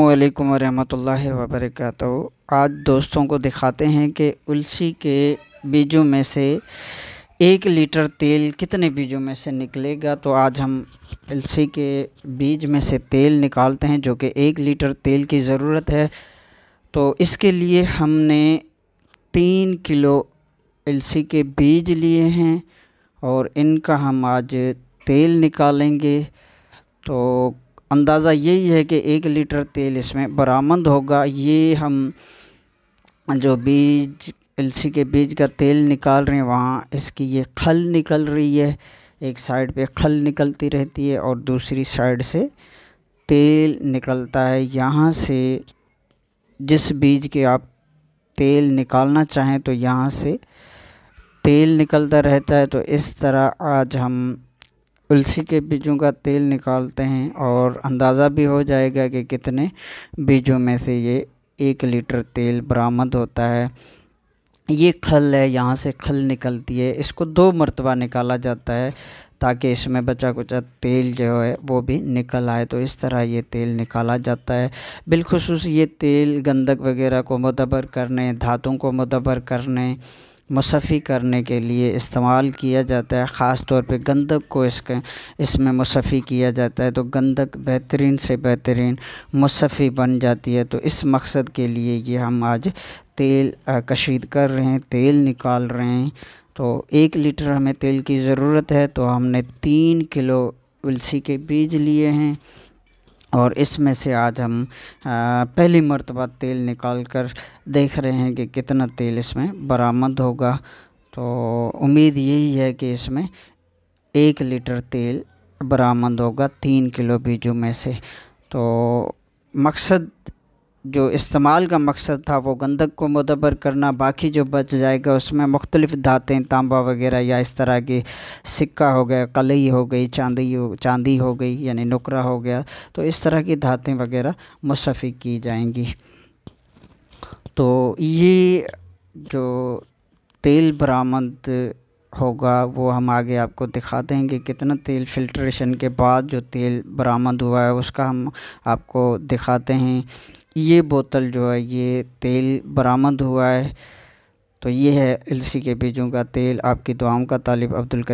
वालेकुम वरहमतुल्लाहि वबरकातुहू। आज दोस्तों को दिखाते हैं कि उलसी के बीजों में से 1 लीटर तेल कितने बीजों में से निकलेगा। तो आज हम उलसी के बीज में से तेल निकालते हैं, जो कि 1 लीटर तेल की ज़रूरत है। तो इसके लिए हमने 3 किलो उलसी के बीज लिए हैं और इनका हम आज तेल निकालेंगे। तो अंदाज़ा यही है कि 1 लीटर तेल इसमें बरामद होगा। ये हम जो बीज उलसी के बीज का तेल निकाल रहे हैं, वहाँ इसकी ये खल निकल रही है। एक साइड पे खल निकलती रहती है और दूसरी साइड से तेल निकलता है। यहाँ से जिस बीज के आप तेल निकालना चाहें तो यहाँ से तेल निकलता रहता है। तो इस तरह आज हम उलसी के बीजों का तेल निकालते हैं और अंदाज़ा भी हो जाएगा कि कितने बीजों में से ये 1 लीटर तेल बरामद होता है। ये खल है, यहाँ से खल निकलती है। इसको 2 मरतबा निकाला जाता है ताकि इसमें बचा कुचा तेल जो है वो भी निकल आए। तो इस तरह ये तेल निकाला जाता है। बिलखुसूस ये तेल गंदक वगैरह को मुदब्बर करने, धातुओं को मुदब्बर करने, मुसफ़ी करने के लिए इस्तेमाल किया जाता है। ख़ास तौर पे गंदक को इसमें मुसफ़ी किया जाता है तो गंदक बेहतरीन से बेहतरीन मुसफ़ी बन जाती है। तो इस मकसद के लिए ये हम आज तेल कशीद कर रहे हैं, तेल निकाल रहे हैं। तो 1 लीटर हमें तेल की ज़रूरत है। तो हमने 3 किलो उलसी के बीज लिए हैं और इसमें से आज हम पहली मर्तबा तेल निकाल कर देख रहे हैं कि कितना तेल इसमें बरामद होगा। तो उम्मीद यही है कि इसमें 1 लीटर तेल बरामद होगा 3 किलो बीजों में से। तो मकसद जो इस्तेमाल का मकसद था वो गंदक को मुदब्बर करना। बाकी जो बच जाएगा उसमें मुख्तलिफ़ धातें, तांबा वगैरह या इस तरह की सिक्का हो गया, कलई हो गई, चांदी हो गई यानी नुकरा हो गया, तो इस तरह की धातें वगैरह मुसफ़ी की जाएंगी। तो ये जो तेल बरामद होगा वो हम आगे आपको दिखाते हैं कि कितना तेल फ़िल्ट्रेशन के बाद जो तेल बरामद हुआ है उसका हम आपको दिखाते हैं। ये बोतल जो है ये तेल बरामद हुआ है। तो ये है उलसी के बीजों का तेल। आपकी दुआओं का तालिब अब्दुल करीम।